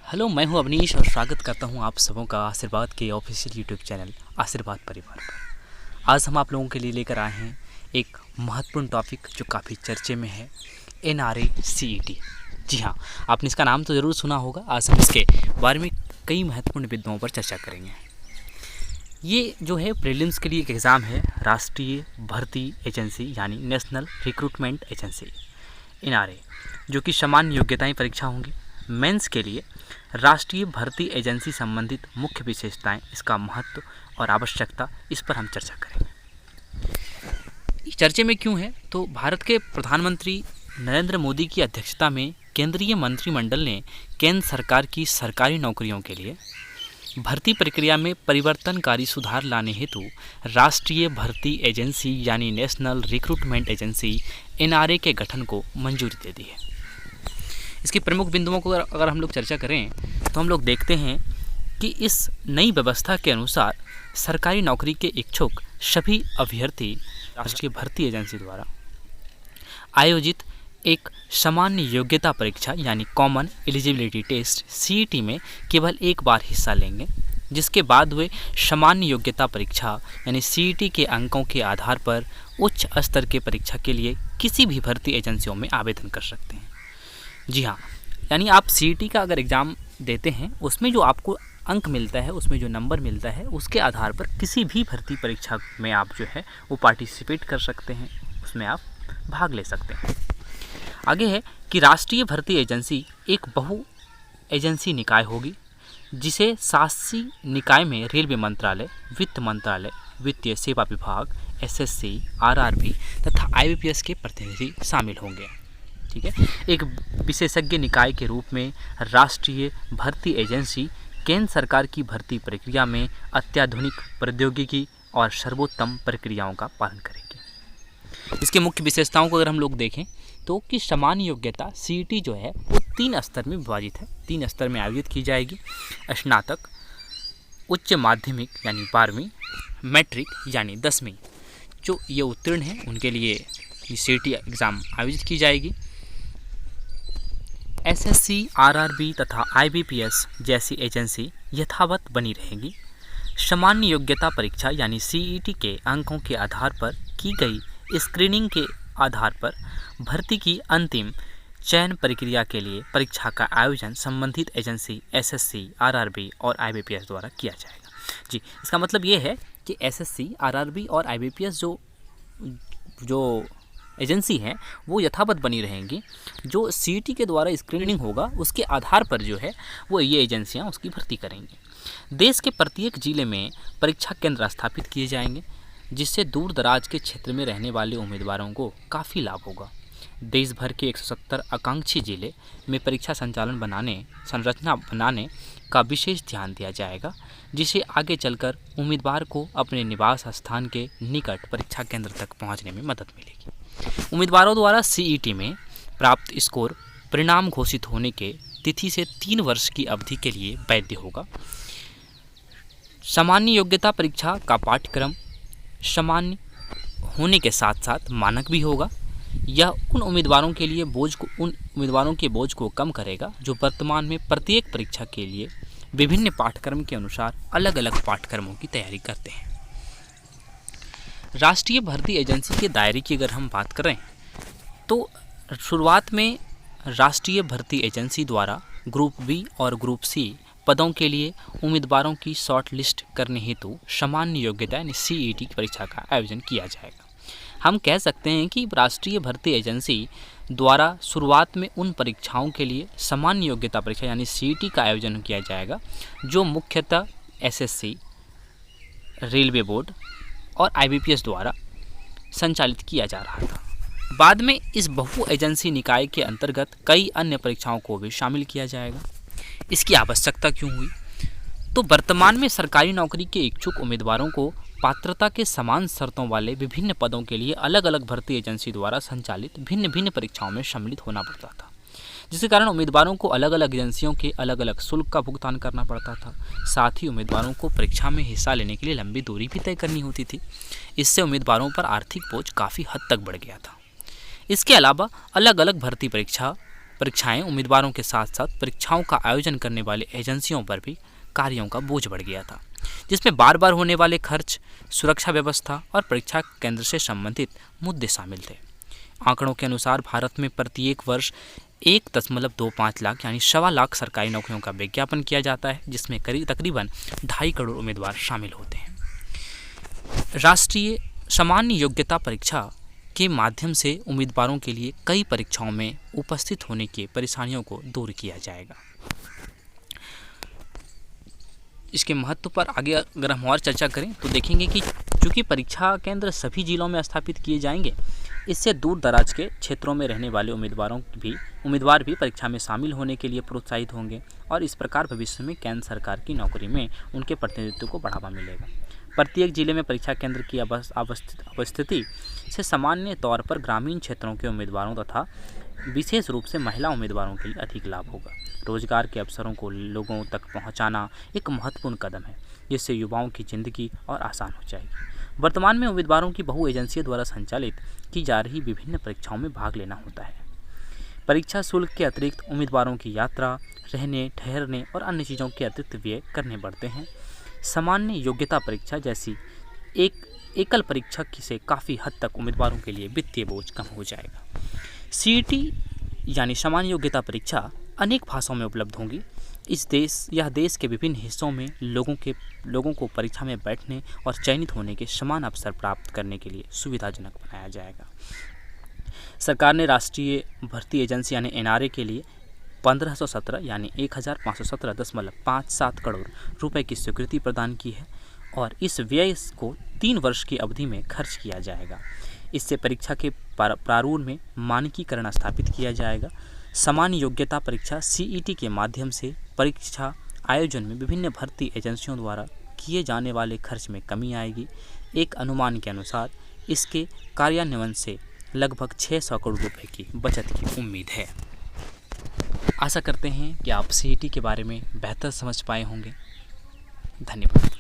Hello, मैं हूं अवनीश और स्वागत करता हूं आप सबों का आशीर्वाद के ऑफिशियल यूट्यूब चैनल आशीर्वाद परिवार पर। आज हम आप लोगों के लिए लेकर आए हैं एक महत्वपूर्ण टॉपिक जो काफ़ी चर्चे में है, NRA CET। जी हाँ, आपने इसका नाम तो ज़रूर सुना होगा। आज हम इसके बारे में कई महत्वपूर्ण बिंदुओं पर चर्चा करेंगे। ये जो है प्रीलिम्स के लिए एक एग्ज़ाम है, राष्ट्रीय भर्ती एजेंसी यानी नेशनल रिक्रूटमेंट एजेंसी NRA, जो कि सामान्य योग्यताएँ परीक्षा होंगी। मेंस के लिए राष्ट्रीय भर्ती एजेंसी संबंधित मुख्य विशेषताएं, इसका महत्व और आवश्यकता, इस पर हम चर्चा करेंगे। चर्चे में क्यों है तो भारत के प्रधानमंत्री नरेंद्र मोदी की अध्यक्षता में केंद्रीय मंत्रिमंडल ने केंद्र सरकार की सरकारी नौकरियों के लिए भर्ती प्रक्रिया में परिवर्तनकारी सुधार लाने हेतु राष्ट्रीय भर्ती एजेंसी यानी नेशनल रिक्रूटमेंट एजेंसी NRA के गठन को मंजूरी दे दी है। इसके प्रमुख बिंदुओं को अगर हम लोग चर्चा करें तो हम लोग देखते हैं कि इस नई व्यवस्था के अनुसार सरकारी नौकरी के इच्छुक सभी अभ्यर्थी राष्ट्रीय भर्ती एजेंसी द्वारा आयोजित एक सामान्य योग्यता परीक्षा यानी कॉमन एलिजिबिलिटी टेस्ट CET में केवल एक बार हिस्सा लेंगे, जिसके बाद वे सामान्य योग्यता परीक्षा यानी CET के अंकों के आधार पर उच्च स्तर के परीक्षा के लिए किसी भी भर्ती एजेंसियों में आवेदन कर सकते हैं। जी हाँ, यानी आप CET का अगर एग्ज़ाम देते हैं, उसमें जो आपको अंक मिलता है, उसमें जो नंबर मिलता है, उसके आधार पर किसी भी भर्ती परीक्षा में आप जो है वो पार्टिसिपेट कर सकते हैं, उसमें आप भाग ले सकते हैं। आगे है कि राष्ट्रीय भर्ती एजेंसी एक बहु एजेंसी निकाय होगी, जिसे शासी निकाय में रेलवे मंत्रालय, वित्त मंत्रालय, वित्तीय सेवा विभाग, SSC, RRB तथा IBPS के प्रतिनिधि शामिल होंगे। ठीक है, एक विशेषज्ञ निकाय के रूप में राष्ट्रीय भर्ती एजेंसी केंद्र सरकार की भर्ती प्रक्रिया में अत्याधुनिक प्रौद्योगिकी और सर्वोत्तम प्रक्रियाओं का पालन करेगी। इसके मुख्य विशेषताओं को अगर हम लोग देखें तो कि सामान्य योग्यता CET जो है वो 3 स्तर में विभाजित है, 3 स्तर में आयोजित की जाएगी। स्नातक, उच्च माध्यमिक यानी 12वीं, मैट्रिक यानी 10वीं जो ये उत्तीर्ण हैं उनके लिए CET एग्ज़ाम आयोजित की जाएगी। SSC, RRB तथा IBPS जैसी एजेंसी यथावत बनी रहेगी। सामान्य योग्यता परीक्षा यानी CET के अंकों के आधार पर की गई स्क्रीनिंग के आधार पर भर्ती की अंतिम चयन प्रक्रिया के लिए परीक्षा का आयोजन संबंधित एजेंसी SSC, RRB और IBPS द्वारा किया जाएगा। जी, इसका मतलब ये है कि SSC, RRB और IBPS जो एजेंसी हैं वो यथावत बनी रहेंगी। जो CET के द्वारा स्क्रीनिंग होगा उसके आधार पर जो है वो ये एजेंसियां उसकी भर्ती करेंगी। देश के प्रत्येक जिले में परीक्षा केंद्र स्थापित किए जाएंगे, जिससे दूर दराज के क्षेत्र में रहने वाले उम्मीदवारों को काफ़ी लाभ होगा। देश भर के 170 आकांक्षी जिले में परीक्षा संरचना बनाने का विशेष ध्यान दिया जाएगा, जिसे आगे चलकर उम्मीदवार को अपने निवास स्थान के निकट परीक्षा केंद्र तक पहुंचने में मदद मिलेगी। उम्मीदवारों द्वारा CET में प्राप्त स्कोर परिणाम घोषित होने के तिथि से 3 वर्ष की अवधि के लिए वैध होगा। सामान्य योग्यता परीक्षा का पाठ्यक्रम सामान्य होने के साथ साथ मानक भी होगा। यह उन उम्मीदवारों के बोझ को कम करेगा जो वर्तमान में प्रत्येक परीक्षा के लिए विभिन्न पाठ्यक्रम के अनुसार अलग अलग पाठ्यक्रमों की तैयारी करते हैं। राष्ट्रीय भर्ती एजेंसी के दायरे की अगर हम बात करें तो शुरुआत में राष्ट्रीय भर्ती एजेंसी द्वारा ग्रुप B और ग्रुप C पदों के लिए उम्मीदवारों की शॉर्ट लिस्ट करने हेतु सामान्य योग्यता यानी CET की परीक्षा का आयोजन किया जाएगा। हम कह सकते हैं कि राष्ट्रीय भर्ती एजेंसी द्वारा शुरुआत में उन परीक्षाओं के लिए सामान्य योग्यता परीक्षा यानी CET का आयोजन किया जाएगा जो मुख्यतः SSC, रेलवे बोर्ड और IBPS द्वारा संचालित किया जा रहा था। बाद में इस बहु एजेंसी निकाय के अंतर्गत कई अन्य परीक्षाओं को भी शामिल किया जाएगा। इसकी आवश्यकता क्यों हुई? तो वर्तमान में सरकारी नौकरी के इच्छुक उम्मीदवारों को पात्रता के समान शर्तों वाले विभिन्न पदों के लिए अलग अलग भर्ती एजेंसी द्वारा संचालित भिन्न भिन्न परीक्षाओं में सम्मिलित होना पड़ता था, जिसके कारण उम्मीदवारों को अलग अलग एजेंसियों के अलग अलग शुल्क का भुगतान करना पड़ता था। साथ ही उम्मीदवारों को परीक्षा में हिस्सा लेने के लिए लंबी दूरी भी तय करनी होती थी। इससे उम्मीदवारों पर आर्थिक बोझ काफ़ी हद तक बढ़ गया था। इसके अलावा अलग अलग भर्ती परीक्षा परीक्षाएं उम्मीदवारों के साथ साथ परीक्षाओं का आयोजन करने वाले एजेंसियों पर भी कार्यों का बोझ बढ़ गया था, जिसमें बार बार होने वाले खर्च, सुरक्षा व्यवस्था और परीक्षा केंद्र से संबंधित मुद्दे शामिल थे। आंकड़ों के अनुसार भारत में प्रत्येक वर्ष 1.25 लाख यानी 1.25 लाख सरकारी नौकरियों का विज्ञापन किया जाता है, जिसमें तकरीबन 2.5 करोड़ उम्मीदवार शामिल होते हैं। राष्ट्रीय सामान्य योग्यता परीक्षा के माध्यम से उम्मीदवारों के लिए कई परीक्षाओं में उपस्थित होने की परेशानियों को दूर किया जाएगा। इसके महत्व पर आगे अगर हम और चर्चा करें तो देखेंगे कि चूँकि परीक्षा केंद्र सभी जिलों में स्थापित किए जाएंगे, इससे दूर दराज के क्षेत्रों में रहने वाले उम्मीदवार भी परीक्षा में शामिल होने के लिए प्रोत्साहित होंगे और इस प्रकार भविष्य में केंद्र सरकार की नौकरी में उनके प्रतिनिधित्व को बढ़ावा मिलेगा। प्रत्येक जिले में परीक्षा केंद्र की अवस्थिति से सामान्य तौर पर ग्रामीण क्षेत्रों के उम्मीदवारों तथा विशेष रूप से महिला उम्मीदवारों के लिए अधिक लाभ होगा। रोजगार के अवसरों को लोगों तक पहुंचाना एक महत्वपूर्ण कदम है, जिससे युवाओं की जिंदगी और आसान हो जाएगी। वर्तमान में उम्मीदवारों की बहु एजेंसियों द्वारा संचालित की जा रही विभिन्न परीक्षाओं में भाग लेना होता है। परीक्षा शुल्क के अतिरिक्त उम्मीदवारों की यात्रा, रहने, ठहरने और अन्य चीज़ों के अतिरिक्त व्यय करने पड़ते हैं। सामान्य योग्यता परीक्षा जैसी एकल परीक्षा से काफ़ी हद तक उम्मीदवारों के लिए वित्तीय बोझ कम हो जाएगा। CET यानी सामान्य योग्यता परीक्षा अनेक भाषाओं में उपलब्ध होंगी। यह देश के विभिन्न हिस्सों में लोगों को परीक्षा में बैठने और चयनित होने के समान अवसर प्राप्त करने के लिए सुविधाजनक बनाया जाएगा। सरकार ने राष्ट्रीय भर्ती एजेंसी यानी NRA के लिए 1517 यानी 1517.57 करोड़ रुपए की स्वीकृति प्रदान की है और इस व्यय को 3 वर्ष की अवधि में खर्च किया जाएगा। इससे परीक्षा के प्रारूप में मानकीकरण स्थापित किया जाएगा। सामान्य योग्यता परीक्षा CET के माध्यम से परीक्षा आयोजन में विभिन्न भर्ती एजेंसियों द्वारा किए जाने वाले खर्च में कमी आएगी। एक अनुमान के अनुसार इसके कार्यान्वयन से लगभग 600 करोड़ रुपए की बचत की उम्मीद है। आशा करते हैं कि आप CET के बारे में बेहतर समझ पाए होंगे। धन्यवाद।